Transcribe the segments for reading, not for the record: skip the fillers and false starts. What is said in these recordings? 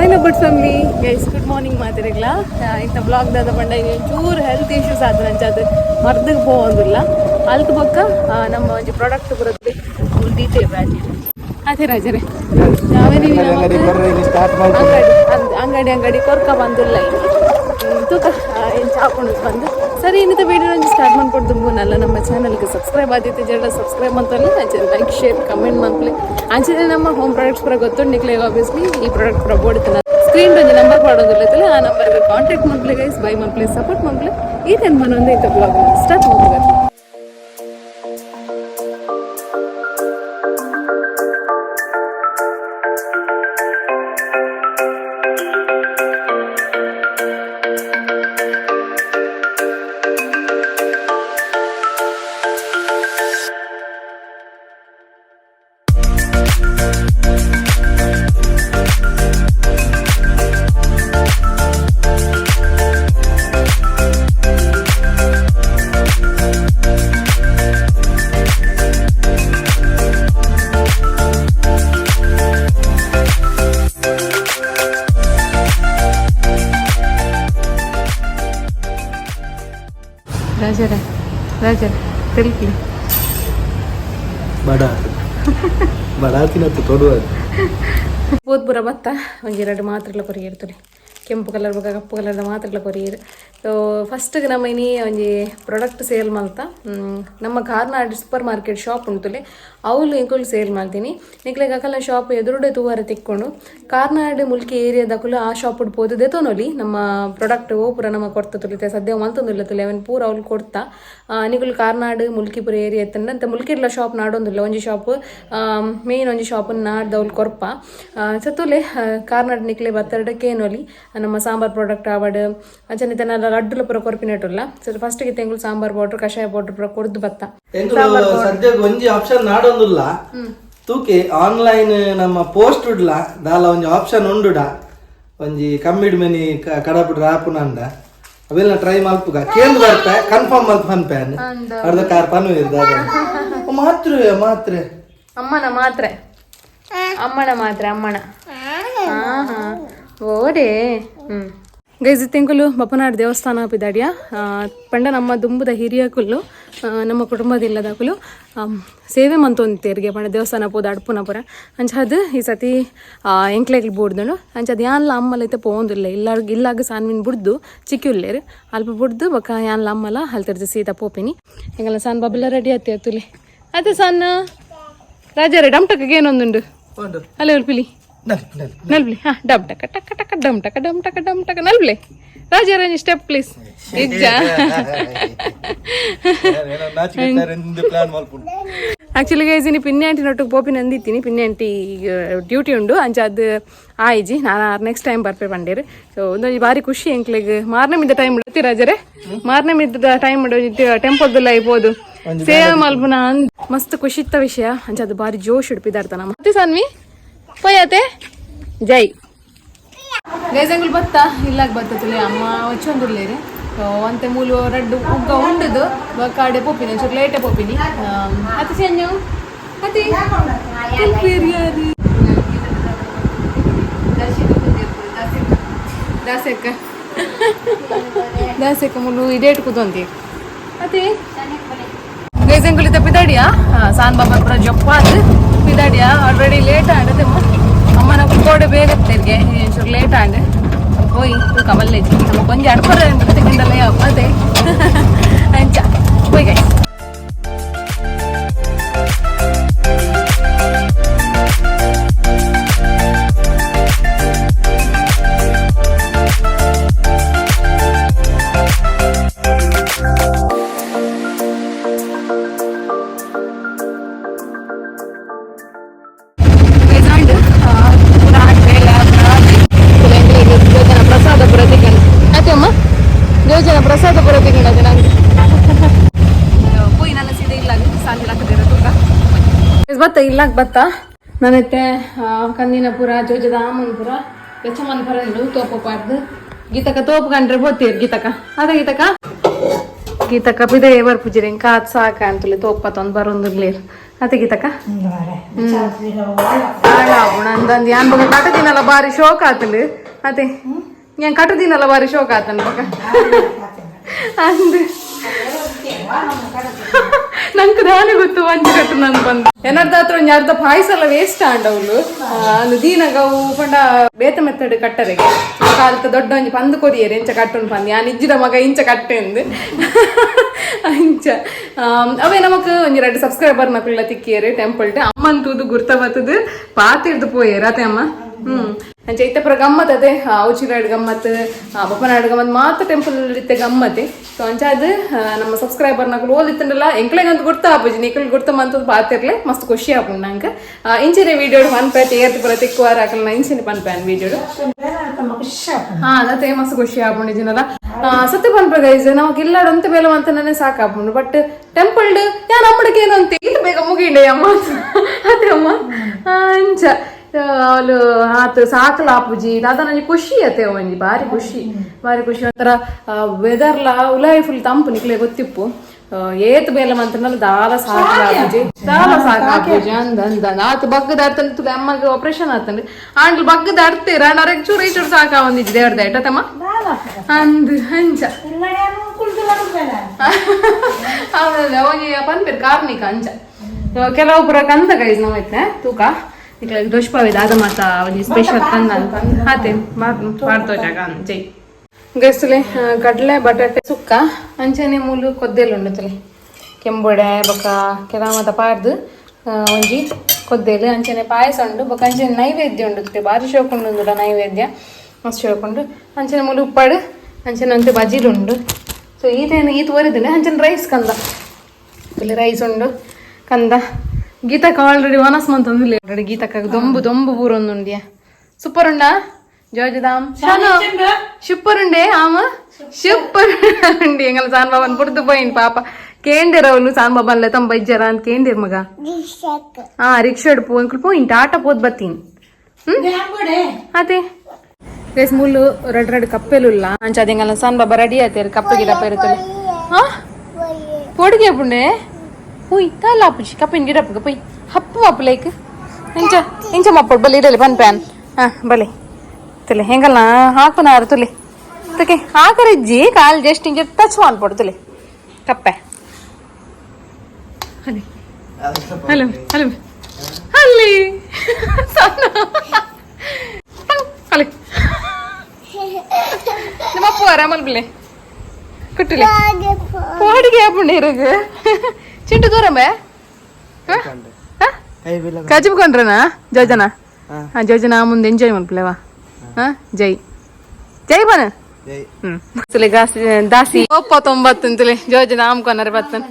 Hii Lovebirdz Family, guys, good morning ಮಾತಿರಲ್ಲ ಇಂಥ blog ದಾದ ಬಂಡ ಚೂರು ಹೆಲ್ತ್ ಇಶ್ಯೂಸ್ ಆದ್ರೆ ಅಂಚದು ಮರ್ದಕ್ಕೆ ಹೋಗೋದಿಲ್ಲ ಅಲ್ತು ಬೊಕ್ಕ ನಮ್ಮ ಒಂದು ಪ್ರಾಡಕ್ಟ್ ಬರುತ್ತೆ ಫುಲ್ ಡೀಟೇಲ್ ರಾಜಿ ಅದೇ ರಾಜರೇ ಅಂಗಡಿ ಕೊರ್ಕ ಬಂದಿಲ್ಲ ತೂಕ ಏನು ಚಾಕೊಂಡು ಬಂದು ಸರಿ ಇನ್ನಿತ ವೀಡಿಯೋ ಸ್ಟಾರ್ಟ್ ಮಾಡ್ಕೊಡ್ದು ನಲ್ಲ ನಮ್ಮ ಚಾನಲ್ಗೆ ಸಬ್ಸ್ಕ್ರೈಬ್ ಆದಿತ್ತು ಜರ ಸಬ್ಸ್ಕ್ರೈಬ್ ಅಂತಲ್ಲ ಅಂಚೆ ಲೈಕ್ ಶೇರ್ ಕಮೆಂಟ್ ಮಂತ್ಲಿ ಅಂಚೆ ನಮ್ಮ ಹೋಮ್ ಪ್ರಾಡಕ್ಟ್ಸ್ ಪರ ಗೊತ್ತು ನಿಕ್ಲೆ ಆಬ್ವಿಯಸ್ಲಿ ಈ ಪ್ರಾಡಕ್ಟ್ ಪರ ಬೋಡ್ತಾನೆ ಸ್ಕ್ರೀನ್ ಒಂದು ನಂಬರ್ ಮಾಡೋದಿಲ್ಲ ಆ ನಂಬರ್ಗೆ ಕಾಂಟ್ಯಾಕ್ಟ್ ಮಾಡ್ಲಿ ಗೈಸ್ ಬೈ ಮಾಡ್ಲಿ ಸಪೋರ್ಟ್ ಮಾಡ್ಲಿ ಈ ಟೈಮ್ ಬಂದು ಐತೆ ಬ್ಲಾಗ್ ಸ್ಟಾರ್ಟ್ ಮಾಡ್ತಾರೆ ರಾಜರ ತೆಲ್ಕಿ ಪೂರ ಭತ್ತ ಒಂದು ಎರಡು ಮಾತ್ರೆಲ್ಲ ಕೊರಿಯಿರ್ತಾರೆ ಕೆಂಪು ಕಲರ್ ಬೇಕಾ ಕಪ್ಪು ಕಲರ್ದ ಮಾತ್ರೆಲ್ಲ ಕೊರಿಯಿರು ಸೊ ಫಸ್ಟಿಗೆ ನಮ್ಮ ಇನಿ ಒಂಜಿ ಪ್ರಾಡಕ್ಟ್ ಸೇಲ್ ಮಾಡ್ತಾ ನಮ್ಮ ಕಾರ್ನಾಡ್ ಸೂಪರ್ ಮಾರ್ಕೆಟ್ ಶಾಪ್ ಉಂಟುಲೆ ಅವಳು ಇಂಕುಲು ಸೇಲ್ ಮಾಡ್ತೀನಿ ನಿಕ್ಲೆಗೆ ಅಕಲ್ಲ ಶಾಪ್ ಎದುರುಡೆ ತೂವಾರ ತಿಕ್ಕೊಂಡು ಕಾರ್ನಾಡ್ ಮುಲ್ಕಿ ಏರಿಯಾದಕ್ಕೂ ಆ ಶಾಪ್ ಉಡ್ಬೋದು ದೇತೋನೊಲಿ ನಮ್ಮ ಪ್ರಾಡಕ್ಟ್ ಪೂರ ನಮ್ಮ ಕೊಡ್ತಾ ತುಳಿತೆ ಸದ್ಯ ಮಲ್ತೊಂದಿಲ್ಲ ತುಲೆ ಅವನು ಪೂರ ಅವ್ಳು ಕೊಡ್ತಾ ನಿಕುಲು ಕಾರ್ನಾಡ್ ಮುಲ್ಕಿಪುರ ಏರಿಯಾ ಎತ್ತಂಡ ಅಂತ ಮುಲ್ಕಿಡ್ಲ ಶಾಪ್ ನಾಡೊಂದಿಲ್ಲ ಒಂಜಿ ಶಾಪ್ ಮೇನ್ ಒಂಜಿ ಶಾಪ್ ನಾಡ್ದು ಅವ್ಳು ಕೊರ್ಪ ಸತ್ತುಲೆ ಕಾರ್ನಾಡ್ ನಿಕ್ಲೆ ಬತ್ತಡಕ್ಕೆ ಏನೊಲಿ ನಮ್ಮ ಸಾಂಬಾರ್ ಪ್ರಾಡಕ್ಟ್ ಆವಡ್ ಅಂಚನಿತನ ಲಡ್ಡುಲ ಪುರ ಕೊರ್ಪಿನಟುಲ್ಲ ಸೊ ಫಸ್ಟ್ ಗೆ ತೆಂಗುಲು ಸಾಂಬಾರ್ ಪೌಡರ್ ಕಷಾಯ ಪೌಡರ್ ಪುರ ಕೊರ್ದು ಬತ್ತ ಸದ್ಯ ಒಂಜಿ ಆಪ್ಷನ್ ನಾಡೊಂದುಲ್ಲ ತೂಕೆ ಆನ್ಲೈನ್ ನಮ್ಮ ಪೋಸ್ಟ್ ಉಡ್ಲ ದಾಲ ಒಂಜಿ ಆಪ್ಷನ್ ಉಂಡುಡ ಒಂಜಿ ಕಮ್ಮಿಡ್ ಮೆನಿ ಕಡಪುಡ್ರ ಆಪುನಂಡ ಅವೆಲ್ಲ ಟ್ರೈ ಮಲ್ಪುಗ ಕೇಂದ್ರ ಬರ್ಪೆ ಕನ್ಫರ್ಮ್ ಮಲ್ಪ್ ಪನ್ಪೇನ್ ಅರ್ಧ ಕಾರ್ ಪನ್ನು ಇರ್ದ ಮಾತ್ರೆ ಅಮ್ಮನ ಮಾತ್ರೆ ಅಮ್ಮನ ಓಡೇ ಗೈಸ್ ತೆಂಕುಲು ಬಪ್ಪನಾಡ್ ದೇವಸ್ಥಾನ ಪಿದಾಡಿಯ ಪಂಡ ನಮ್ಮ ದುಂಬುದ ಹಿರಿಯಕುಲ್ಲು ನಮ್ಮ ಕುಟುಂಬದಿಲ್ಲದಕುಲು ಸೇವೆ ಮಂತೊಂದಿತ್ತೇರಿಗೆ ಪಂಡ ದೇವಸ್ಥಾನ ಪೋದ ಅಡ್ಪುನ ಪುರ ಅಂಚದು ಈ ಸತಿ ಎಂಕ್ಲೆಗ್ಲು ಬುಡ್ದು ಅಂಚದು ಯಾನ್ಲ ಅಮ್ಮಲೈತೆ ಪೋಂದಿಲ್ಲ ಇಲ್ಲಾಗ ಸಾನ್ವಿನ್ ಬುಡ್ದು ಚಿಕ್ಕಿಲ್ಲೇರು ಅಲ್ಪ ಬುಡ್ದು ಬೊಕ್ಕ ಯಾನ್ಲ ಅಮ್ಮಲ ಹಲ್ತಿರ್ದು ಸೀತಾ ಪೋಪಿನಿ ಹೆಂಗಲ್ಲ ಸಾನ್ ಬಾಬೆಲ್ಲ ರೆಡಿ ಆತಿ ತುಲಿ ಅದೇ ಸಣ್ಣ ರಾಜಾರೆ ಡಮ್ಟಕ್ಕೆ ಏನೊಂದುಂಡು ಅಲ್ಲ ಉಲ್ಪಿಲಿ ನಲ್ಬ್ಲಿ ಡಮ್ ಟಕ ಟಕ ಟಕ ಡಮ್ ಟಕ ಡಮ್ ಟಕ ಡಮ್ ಟಕ ನಲ್ಬ್ಲಿ Rajarani step please actually guys ಇನಿ ಪಿನ್ನೆ ಆಂಟಿ ನೊಟ್ಟಿಗೆ ಪೋಪಿನ ಅಂದಿತ್ತೀನಿ ಪಿನ್ನೆ ಆಂಟಿ ಡ್ಯೂಟಿ ಉಂಡು ಅಂಚ ಅದು ಆಯ್ಜಿ ನಾನು ನೆಕ್ಸ್ಟ್ ಟೈಮ್ ಬರ್ಪೆ ಬಂಡೇರು ಸೊ ಒಂದೊಂದು ಭಾರಿ ಖುಷಿ ಎಂಕ್ಲೆಗ್ ಮಾರನೇ ಮಿದ್ದ ಟೈಮ್ ಇಡ್ತಿ ರಾಜರೇ ಮಾರನೇ ಮಿದ್ದ ಟೈಮ್ ಟೆಂಪೋದಲ್ಲ ಇರ್ಬೋದು ಸೇವ್ ಮಲ್ಪುನ ಮಸ್ತ್ ಖುಷಿತ್ತ ವಿಷಯ ಅಂಚ ಅದು ಭಾರಿ ಜೋಶ್ ಹಿಡ್ಪಿದಾರ್ತಾನ ಮತ್ತೆ ಸಾನ್ವಿ ಪೋಯತೆ ಜೈ ಗೈಸಂಗುಲ್ ಬತ್ತ ಇಲ್ಲಾಗ ಬತ್ತ ತುಲಿ ಅಮ್ಮ ಹೊಚ್ಚೊಂದಿರ್ಲೇರಿ ಅಂತೆ ಮೂಲು ರಡ್ಡು ಉಗ್ಗ ಉಂಡದು ಕಾಡೆ ಪೋಪಿನಿ ಒಂಚೂರು ಲೇಟೆ ಪೋಪಿನಿ ಅತಿ ಸಂಜು ಅತಿ ದಾಸೆಕ್ಕ ಮುಲು ಇಡೇಟ್ ಕೂತಂತಿ ಅತಿ ಗೈಸಂಗುಲ್ ಇತ್ತ ಪಿದಾಡಿಯಾ ಸಾನ್ ಬಾಬಾ ಪುರ ಜೊಪ್ಪಾದು ಪಿದಾಡಿಯಾ ಆಲ್ರೆಡಿ ಲೇಟ್ ಆಡದೆ ಅಮ್ಮನ ಕುತ್ಕೋಡೆ ಬೇಗ ತೆರಿಗೆ ಚೂರು ಲೇಟ್ ಆಂಡೆ ಹೋಯ್ ಕಮಲ್ಲೇಜಿ ನಮ್ಮ ಕೊಂಚ ಅಡ್ಪರ ತೆಗೊಂಡಲ್ಲ ಅದೇ ಅಂಚ ಹೋಯ್ ಗೈಸ್ ಪ್ರಸಾದ ಬರೋದಿಗೆ ನಂಗೆ ಪೋಯಿ ನನ್ನ ಸೀದೆ ಇಲ್ಲ ಸಾಲಿಲಾಕದಿರೋ ತೂಕ ಬತ್ತ ಇಲ್ಲಾಗ ಬತ್ತ ನನ್ನತ್ತೆ ಕಂದಿನ ಪುರ ಜೋಜದ ಆಮನ್ಪುರ ಬೆಚ್ಚಮ್ಮನ ಪರ ತೋಪ ಪಾಡ್ದು ಗೀತಕ ತೋಪ ಕಂಡ್ರೆ ಬೋತೀರಿ ಗೀತಕ ಅದ ಗೀತಕ ಪಿದೆ ಎವರ್ ಪುಜಿರಿ ಕಾತ್ ಸಾಕ ಅಂತಲಿ ತೋಪ ತಂದು ಬರೋದಿರ್ಲಿ ಅತ್ತೆ ಗೀತಕ್ಕ ನಂದು ಯಾನ್ ಬಗ ಕಟದಿನಲ್ಲ ಬಾರಿ ಶೋಕ್ ಆತಲು ಅತ್ತೆ ഞാൻ കട്ടുതീനല്ല ಬಾರಿ ಶೋಕ್ ಆತನ್ ಬಗ ಅಂದ್ ನಂಗೆ ದಾನೆ ಗೊತ್ತು ಒಂಜಿ ಕಟ್ಟು ನನ್ ಬಂದು ಏನಾರ್ದ ಹತ್ರ ಒಂಜಿ ಅರ್ಧ ಪಾಯಸ ಎಲ್ಲ ವೇಸ್ಟ್ ಆಂಡವ್ಲು ಅಂದ್ ದೀನಾಗ ಅವು ಪಂಡ ಬೇತ ಮೆತ್ತಡ್ ಕಟ್ಟರೆಗೆ ಕಾಲത്ത് ದೊಡ್ಡ ಒಂಜಿ ಪಂದು ಕೊರಿಯರು ಎಂಚ ಕಟ್ಟುನ್ ಪಂದ್ ಯಾನ್ ಇಜ್ಜಿದ ಮಗ ಇಂಚ ಕಟ್ಟೆಂದು ಇಂಚ ಅವೇ ನಮಕ್ ಒಂಜಿ 2 ಸಬ್ಸ್ಕ್ರೈಬರ್ ನಕುಲ್ಲ ತಿಕ್ಕಿಯರು ಟೆಂಪಲ್ ಅಮ್ಮನ್ ತೂದು ಗುರ್ತ ಬತ್ತದು ಪಾತಿರ್ದು ಪೋಯರು ಅತೆ ಅಮ್ಮ ಅಂಚ ಇತ್ತಪುರ ಗಮ್ಮತ್ ಅದೇ ಔಚಿರಾಡ್ ಗಮ್ಮತ್ ಬಪ್ಪನಾಡ್ ಗಮ್ಮತ್ ಮಾತ್ರ ಟೆಂಪಲ್ ಇತ್ತೆ ಗಮ್ಮತ್ತೆ ಸೊ ಅಂಚ ಅದು ನಮ್ಮ ಸಬ್ಸ್ಕ್ರೈಬರ್ ನಕಲು ಓದಿತ್ತಂಡಲ್ಲ ಎಂಕ್ಲೆಗಂತ ಗುರ್ತ ಆಪುಜಿ ನಿಕಲ್ ಗುರ್ತ ಮಂತದ್ ಪಾತಿರ್ಲೆ ಮಸ್ತ್ ಖುಷಿ ಆಪುಂಡು ನಂಗೆ ಇಂಚಿನ ವಿಡಿಯೋಡು ಪನ್ಪೆ ಏರ್ತಿಪುರ ತಿಕ್ಕುವಾರ ಹಾಕಲ್ಲ ಇಂಚಿನ ಪನ್ಪೆನ್ ವಿಡಿಯೋಡು ಅದೇ ಮಸ್ತ್ ಖುಷಿ ಆಪುಂಡು ಜನಲ್ಲ ಸತ್ಯ ಪನ್ಪೆ ಗೈಸ್ ನಮಗೆ ಇಲ್ಲಾಡ ಅಂತ ಬೇಲ ಅಂತ ನಾನೇ ಸಾಕಾಪುಂಡು ಬಟ್ ಟೆಂಪಲ್ ಯಾನ್ ಅಮ್ಮಡಕೇನು ಅಂತ ಇಲ್ಲಿ ಬೇಗ ಮುಗಿಂಡೆ ಅಮ್ಮ ಅದೇ ಅಮ್ಮ ಅಂಚ ಅವಳು ಆತ ಸಾಕಲ ಆಪುಜಿ ದಾದ ನನಗೆ ಖುಷಿ ಅತ್ತೆ ಒಂಜಿ ಬಾರಿ ಖುಷಿ ಒಂಥರ ವೆದರ್ಲ ಉಲಾಯಿ ಫುಲ್ ತಂಪು ನಿಕ್ಲೆ ಗೊತ್ತಿಪ್ಪು ಏತ್ ಬೇಲೆ ಮಂತನಲ್ಲ ದಾಲ ಸಾಕಾಪುಜಿ ಅಂದ ಆತ ಬಗ್ಗದ ಅರ್ತಂತ ಅಮ್ಮಗೆ ಆಪರೇಷನ್ ಆತಂದ್ರೆ ಆಂಡ್ಲು ಬಗ್ಗದ ಅರ್ತೀರ ನರಕ್ ಚೂರು ಚೂರು ಸಾಕ ಒಂದಿಜ್ಜಿ ದೇವ್ರದ ಎಟ್ಟತಮ್ಮ ಅಂದ್ ಹಂಚ ಅವಾಗ ಪನ್ಪೇರ್ ಕಾರ್ಮಿಕ ಅಂಚ ಕೆಲವು ಪುರ ಕಂದ ಗೈಸ್ ನಾವೈತೆ ತೂಕ ದೋಷ್ಪಾವಿದ ಅದ ಮಾತ ಒಂದು ಸ್ಪೆಷಲ್ ತಂದ ಅನ್ಕೊಂಡು ಹಾತೆ ಮಾಡ್ತೋ ಜಾಗ ಜೈ ಗೈಸ್ಲೆ ಕಡಲೆ ಬಟಾಟೆ ಸುಕ್ಕ ಅಂಚನೆ ಮೂಲು ಕೊದ್ದೆಲು ಉಂಡುತ್ತಲೆ ಕೆಂಬುಡೆ ಬೊಕ್ಕ ಕೆಲ ಮತ ಪಾರ್ದು ಒಂಜಿ ಕೊದ್ದೆಲು ಅಂಚನೆ ಪಾಯಸ ಉಂಡು ಬೊಕ್ಕ ಅಂಚನೆ ನೈವೇದ್ಯ ಉಂಡುತ್ತೆ ಬಾರಿ ಶೋಕ್ ಉಂಡು ನೈವೇದ್ಯ ಮಸ್ತ್ ಶೋಕ್ ಉಂಡು ಅಂಚನೆ ಮೂಲು ಉಪ್ಪಾಡು ಅಂಚನೆ ಅಂತೆ ಬಜೀರು ಉಂಡು ಸೊ ಈತ ಒರಿದಿನ ಅಂಚನೆ ರೈಸ್ ಕಂದ ಇಲ್ಲಿ ರೈಸ್ ಉಂಡು ಕಂದ ಗೀತಕ್ಕ ಆಲ್ರೆಡಿ ವನಸ್ ಮಂತಂದಿಲ್ಲ ಆಲ್ರೆಡಿ ಗೀತಕ್ಕ ದೊಂಬು ಊರೊಂದುಂಡಿಯ ಸೂಪರ್ ಉಂಡಾ ಜೋಜದಾಮ್ ಶಾನು ಸೂಪರ್ ಉಂಡೆ ಆಮ ಸೂಪರ್ ಉಂಡಿ ಎಂಗಲ ಸಾನ್ ಬಾಬನ್ ಪುಡ್ದು పోయింది ಪಾಪ ಕೇಂದಿರವನು ಸಾನ್ ಬಾಬನ್ಲೆ ತಂಬ ಇಜ್ಜರ ಅಂತ ಕೇಂದಿರ್ ಮಗ ರಿಕ್ಷಾಡ್ పోయింది ಆಟ పోದ್ ಬತ್ತೀನಿ ಅದೇ ಗೈಸ್ ಮುಳ್ಳು ರೆಡ್ ಕಪ್ಪೆಲುಲ್ಲ ಅಂಚ ಅದಿಂಗಲ್ಲ ಸಾನ್ ಬಾಬಾ ರೆಡಿ ಆಯ್ತಾರ ಕಪ್ಪೆ ಗಿಡ ಇರುತ್ತಲ್ಲ ಪೊಡಿಗೆ ಪುಂಡೆ ಹುಯ್ ತಾಲ ಆಪುಜಿ ಕಪ್ಪಿನ ಗಿಡಪ್ಪಗ ಪೊಯ್ ಹಪ್ಪು ಅಪ್ಪು ಲೈಕ್ ಇಂಚ ಮಪ್ಪಡು ಬಲಿ ಇಡಲಿ ಪನ್ ಪ್ಯಾನ್ ಬಲೆ ತುಲೆ ಹೆಂಗಲ್ಲ ಹಾಕುನಾರು ತುಲೆ ತಕೆ ಹಾಕರಿಜ್ಜಿ ಕಾಲು ಜಸ್ಟ್ ಇಂಚ ಟಚ್ ಮಾಡ್ಕೊಡು ತುಲೆ ಕಪ್ಪೆ ಅಲ್ಲಿ ಹಲೋ ಹಲೋ ಅಲ್ಲಿ ಅಲ್ಲಿ ನಮ್ಮ ಅಪ್ಪು ಆರಾಮಲ್ ಬಿಲೆ ಕುಟ್ಟಿಲೆ ಪಾಡಿಗೆ ಆಪುಂಡೆ ಇರಗ ಚಿಂಟು ದೂರಮೇ ಕಚ್ಕೊಂಡ್ರನಾ ಜೋಜನಾ ಜೋಜನಾ ಮುಂದೆ ಎಂಜಾಯ್ ಮಾಡ್ಲೇವಾ ಜೈ ಬನ ದಾಸಿ 90 ಅಂತಲೇ ಜೋಜನ ಆಮ್ ಕೊನರೆ ಬತ್ತನ್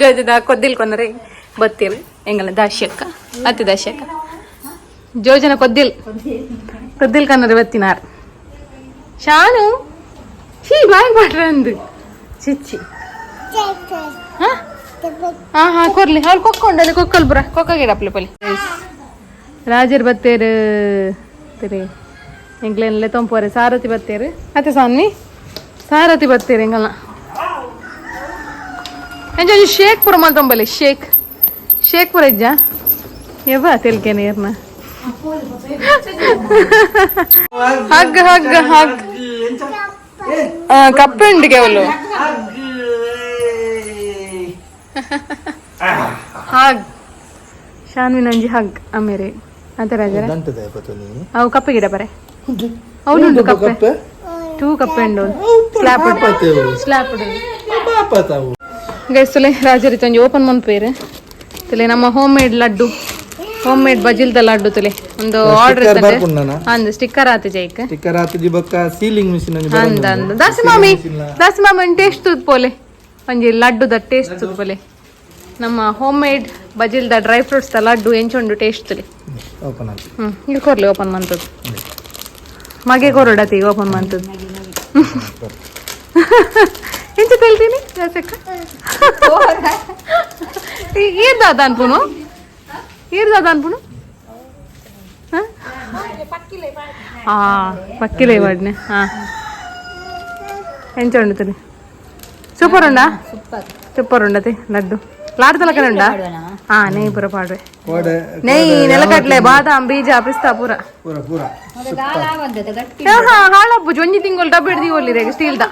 ಜೋಜನ ಕೊದ್ದಿಲ್ ಕೊನರೆ ಬತ್ತೀರಿ ಎಂಗಲ್ಲ ದಾಸಿ ಅಕ್ಕ ಅತ್ತಿ ದಾಸಿ ಅಕ್ಕ ಜೋಜನ ಕೊದ್ದಿಲ್ ಕನ್ನರೆ ಬತ್ತಿನಾರ್ ಶಾನು ಹೀ ಬಾಯ್ ಮಾಡ್ರ ಅಂದು ಚಿಚ್ಚಿ ಕೊರ್ಲಿ ಅವ್ಳು ಕೊಕ್ಕೊಂಡಲ್ಲಿ ಕೊಕ್ಕಲ್ ಬುರ ಕೊಕ್ಕ ಗಿಡಪ್ಲೆ ಪಲಿ ರಾಜರ್ ಬತ್ತೇರು ಎಂಗ್ಲೆನ್ಲೆ ತೊಂಪೋರೆ ಸಾರಥಿ ಬತ್ತೇರು ಅತ್ತೆ ಸಾನ್ನಿ ಸಾರಥಿ ಬತ್ತೇರು ಎಂಗಲ್ಲ ಎಂಜ ಶೇಕ್ ಪುರ ಮಂತೊಂಬಲ್ಲಿ ಶೇಕ್ ಪುರ ಇಜ್ಜ ಯವ್ವ ತೆಲ್ಕೆ ನೀರ್ನ ಹಗ್ ಕಪ್ಪೆ ಉಂಡಿಗೆ ಅವಳು ಹಾಗ್ ಶಾನ್ವಿನ ಒಂಜಿ ಹಗ್ ಅಮೇರೆ ಅದೇ ರಾಜರ ಅವು ಕಪ್ಪೆ ಗಿಡ ಬರೆ ಅವನುಂಟು ಕಪ್ಪೆ 2 ಕಪ್ಪೆ ಉಂಡು ಸ್ಲ್ಯಾಪ್ ಗೈಸ್ತಲೆ ರಾಜರಿ ತಂಜಿ ಓಪನ್ ಮನ್ಪೇರು ತಲೆ ನಮ್ಮ ಹೋಮ್ ಮೇಡ್ ಬಜಿಲ್ದ ಲಡ್ಡು ತಲೆ ಒಂದು ಆರ್ಡರ್ ಅಂದ್ ಸ್ಟಿಕ್ಕರ್ ಆತ ಜೈಕ್ ಸೀಲಿಂಗ್ ಮಿಷಿನ್ ಅಂದ ದಾಸಿ ಮಾಮಿ ಟೇಸ್ಟ್ ತೂತ್ ಪೋಲೆ ಒಂಜಿ ಲಡ್ಡುದ ಟೇಸ್ಟ್ ತೂತ್ ಪೋಲೆ ನಮ್ಮ ಹೋಮ್ ಮೇಡ್ ಬಜಿಲ್ದ ಡ್ರೈ ಫ್ರೂಟ್ಸ್ ದ ಲಡ್ಡು ಎಂಚೊಂಡು ಟೇಸ್ಟ್ ತಲೆ ಇಲ್ಲಿ ಕೊರ್ಲಿ ಓಪನ್ ಮಂತದ್ದು ಮಗೆ ಕೊರಡತಿ ಓಪನ್ ಮಂತದ್ದು ಎಂಚ ತೆಲ್ತೀನಿ ಈರ್ದಾದ ಅನ್ಪುನು ಪಕ್ಕಿಲೆ ವಾಡ್ನೆ ಎಂಚ ಉಂಡು ತಲೆ ಸೂಪರ್ ಉಂಡಾ ಸೂಪರ್ ಉಂಡತಿ ಲಡ್ಡು లాడ్ తలకనే ఉండా నెయ్యి పూర పాడవే నెయ్యి నెలకట్లే బాదాం బీಜ ಪಿಸ್ತಾ ಪೂರ ಹಾಳಬ್ಬು ಒಂಜಿ ತಿಂಗಳು ಡಬ್ಬೆ ಹಿಡ್ದಿ ಸ್ಟೀಲ್ ದ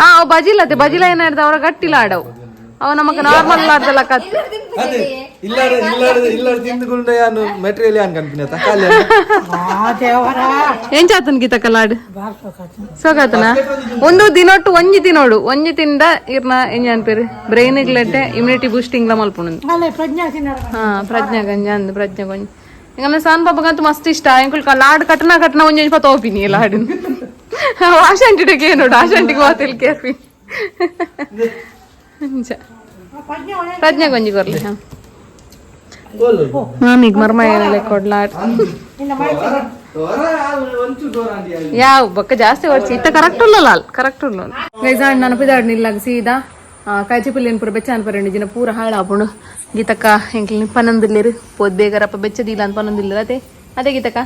ಅವ್ ಬಜಿಲತ್ತೆ ಬಜಿಲ ಏನಾಡ್ದ ಅವ್ರ ಗಟ್ಟಿಲ ಆಡವು ಅವ ನಮಕ್ ನಾರ್ಮಲ್ ಲಾಡ್ದಲ್ಲ ಕತ್ ಏನ್ ಚಾತನ್ ಗೀತ ಕಲಾಡ್ ಸೋಗಾತನ ಒಂದು ದಿನೊಟ್ಟು ಒಂಜಿ ತಿನ್ನೋಡು ಒಂಜಿ ತಿಂದ ಇರ್ನ ಎಂಜ ಅನ್ಪೇರು ಬ್ರೈನ್ ಇಗ್ಲಟ್ಟೆ ಇಮ್ಯುನಿಟಿ ಬೂಸ್ಟಿಂಗ್ ಲ ಮಲ್ಪುಣು ಪ್ರಜ್ಞಾ ಗಂಜ ಅಂದ್ ಪ್ರಜ್ಞಾ ಗೊಂಜ ಈಗ ಸಾನ್ ಬಾಬಗಂತೂ ಮಸ್ತ್ ಇಷ್ಟ ಎಂಕುಲ್ ಲಾಡ್ ಕಟ್ನ ಒಂಜಿ ಪತ್ತ ಓಪಿನಿ ಲಾಡು ಆಶಾಂಟಿಗೆ ನೋಡು ಆಶಾಂಟಿಗೆ ಹೋತಿಲ್ ಕೇರ್ಪಿ ಪ್ರಜ್ಞಾ ಗೊಂಜಿ ಕೊರ್ಲಿ ಈಗ ಮರ್ಮ ಏನೆಲ್ಲ ಕೊಡ್ಲಾಡ್ ಯಾವ ಬೊಕ್ಕ ಜಾಸ್ತಿ ಹೊಡ್ಸಿ ಇತ್ತ ಕರೆಕ್ಟ್ ಉಲ್ಲ ಲಾಲ್ ಕರೆಕ್ಟ್ ಉಲ್ಲ ಗೈಸಾಡ್ ನಾನು ಪಿದಾಡ್ ಸೀದಾ ಕಾಯ್ಚಿ ಪುಲ್ಲೇನ್ ಪೂರ ಬೆಚ್ಚ ಪರಂಡಿ ಜಿನ ಪೂರ ಹಾಳಾಪುಂಡು ಗೀತಕ್ಕ ಎಂಕ್ಲಿ ಪನಂದಿಲ್ಲೇರು ಪೋದ್ ಬೇಗರಪ್ಪ ಬೆಚ್ಚದಿಲ್ಲ ಅಂತ ಪನಂದಿಲ್ಲ ಅದೇ ಗೀತಕ್ಕ